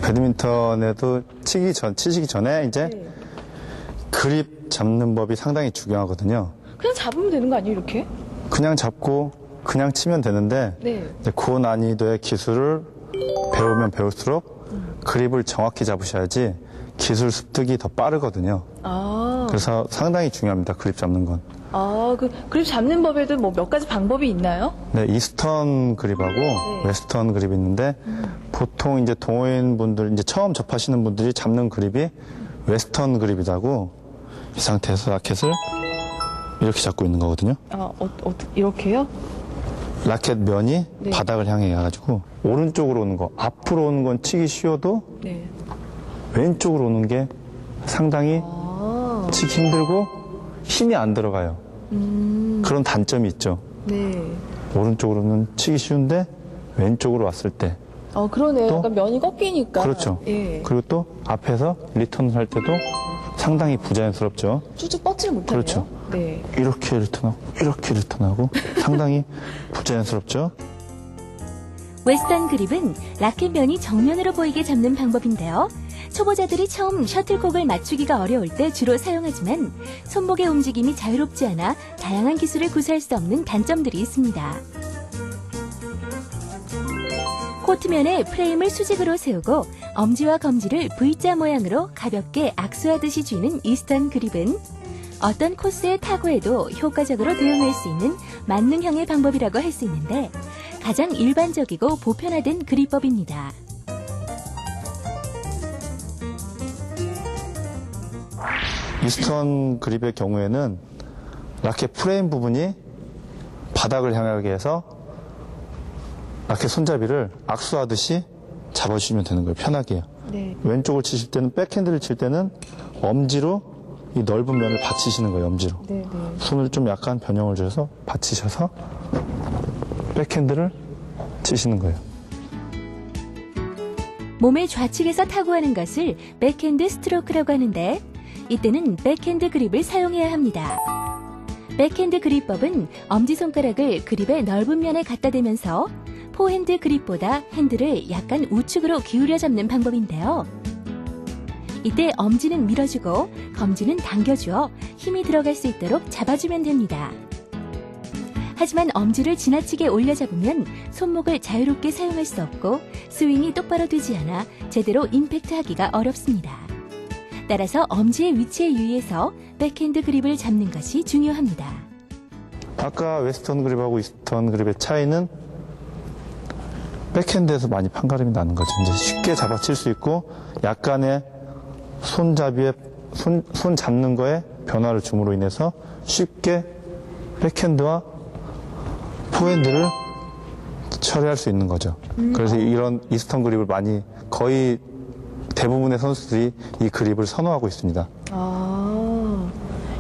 배드민턴에도 치시기 전에 이제 네. 그립 잡는 법이 상당히 중요하거든요. 그냥 잡으면 되는 거 아니에요, 이렇게? 그냥 잡고 그냥 치면 되는데 네. 이제 고난이도의 기술을 배우면 배울수록 그립을 정확히 잡으셔야지 기술 습득이 더 빠르거든요. 아. 그래서 상당히 중요합니다. 그립 잡는 건. 아, 그립 잡는 법에도 뭐 몇 가지 방법이 있나요? 네, 이스턴 그립하고 웨스턴 그립이 있는데 보통 이제 동호인 분들 이제 처음 접하시는 분들이 잡는 그립이 웨스턴 그립이라고 이 상태에서 라켓을 이렇게 잡고 있는 거거든요. 아, 이렇게요? 라켓 면이 네. 바닥을 향해 가지고 오른쪽으로 오는 거, 앞으로 오는 건 치기 쉬워도 네. 왼쪽으로 오는 게 상당히 아. 치기 힘들고 힘이 안 들어가요. 그런 단점이 있죠. 네. 오른쪽으로는 치기 쉬운데 왼쪽으로 왔을 때 그러네요. 또? 약간 면이 꺾이니까. 그렇죠. 예. 그리고 또 앞에서 리턴을 할 때도 상당히 부자연스럽죠. 쭉쭉 뻗지를 못하네요. 그렇죠. 네. 이렇게 리턴하고 이렇게 리턴하고 상당히 부자연스럽죠. 웨스턴 그립은 라켓 면이 정면으로 보이게 잡는 방법인데요. 초보자들이 처음 셔틀콕을 맞추기가 어려울 때 주로 사용하지만 손목의 움직임이 자유롭지 않아 다양한 기술을 구사할 수 없는 단점들이 있습니다. 코트면에 프레임을 수직으로 세우고 엄지와 검지를 V자 모양으로 가볍게 악수하듯이 쥐는 이스턴 그립은 어떤 코스의 타구에도 효과적으로 대응할 수 있는 만능형의 방법이라고 할 수 있는데 가장 일반적이고 보편화된 그립법입니다. 이스턴 그립의 경우에는 라켓 프레임 부분이 바닥을 향하게 해서 라켓 손잡이를 악수하듯이 잡아주시면 되는 거예요. 편하게요. 네. 왼쪽을 치실 때는 백핸드를 칠 때는 엄지로 이 넓은 면을 받치시는 거예요. 엄지로. 네, 네. 손을 좀 약간 변형을 줘서 받치셔서 백핸드를 치시는 거예요. 몸의 좌측에서 타구하는 것을 백핸드 스트로크라고 하는데 이때는 백핸드 그립을 사용해야 합니다. 백핸드 그립법은 엄지손가락을 그립의 넓은 면에 갖다 대면서 포핸드 그립보다 핸들을 약간 우측으로 기울여 잡는 방법인데요. 이때 엄지는 밀어주고 검지는 당겨주어 힘이 들어갈 수 있도록 잡아주면 됩니다. 하지만 엄지를 지나치게 올려 잡으면 손목을 자유롭게 사용할 수 없고 스윙이 똑바로 되지 않아 제대로 임팩트하기가 어렵습니다. 따라서 엄지의 위치에 유의해서 백핸드 그립을 잡는 것이 중요합니다. 아까 웨스턴 그립하고 이스턴 그립의 차이는 백핸드에서 많이 판가름이 나는 거죠. 이제 쉽게 잡아칠 수 있고 약간의 손잡이에 손 잡는 거에 변화를 줌으로 인해서 쉽게 백핸드와 포핸드를 처리할 수 있는 거죠. 그래서 이런 이스턴 그립을 많이 거의 대부분의 선수들이 이 그립을 선호하고 있습니다. 아,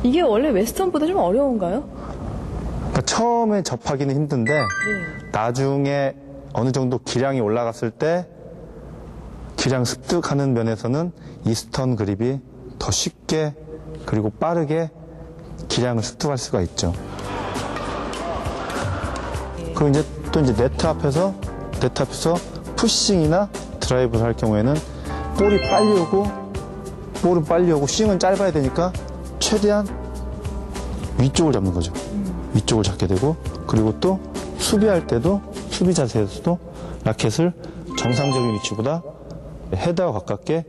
이게 원래 웨스턴보다 좀 어려운가요? 그러니까 처음에 접하기는 힘든데 나중에 어느 정도 기량이 올라갔을 때 기량 습득하는 면에서는 이스턴 그립이 더 쉽게 그리고 빠르게 기량을 습득할 수가 있죠. 그리고 이제 또 이제 네트 앞에서 푸싱이나 드라이브를 할 경우에는 볼은 빨리 오고 스윙은 짧아야 되니까 최대한 위쪽을 잡는 거죠. 위쪽을 잡게 되고 그리고 또 수비할 때도 수비 자세에서도 라켓을 정상적인 위치보다 헤드와 가깝게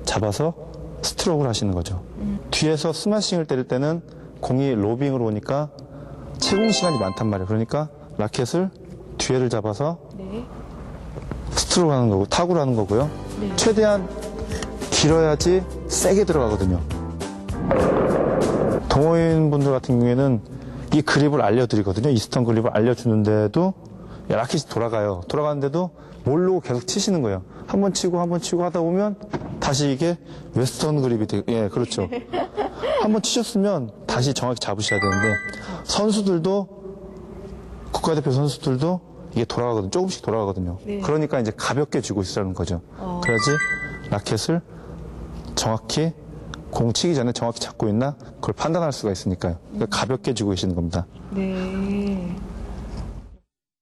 잡아서 스트로크를 하시는 거죠. 뒤에서 스매싱을 때릴 때는 공이 로빙으로 오니까 채공 시간이 많단 말이에요. 그러니까 라켓을 뒤에를 잡아서 스트로크 하는 거고 타구를 하는 거고요. 최대한 길어야지 세게 들어가거든요. 동호인분들 같은 경우에는 이 그립을 알려드리거든요. 이스턴 그립을 알려주는데도 라켓이 돌아가요. 돌아가는데도 모르고 계속 치시는 거예요. 한 번 치고 하다 보면 다시 이게 웨스턴 그립이 되고, 예, 그렇죠. 한 번 치셨으면 다시 정확히 잡으셔야 되는데 선수들도 국가대표 선수들도 이게 돌아가거든요. 조금씩 돌아가거든요. 그러니까 이제 가볍게 쥐고 있으라는 거죠. 그래야지 라켓을 정확히 공 치기 전에 정확히 잡고 있나 그걸 판단할 수가 있으니까요. 그러니까 가볍게 쥐고 계시는 겁니다. 네.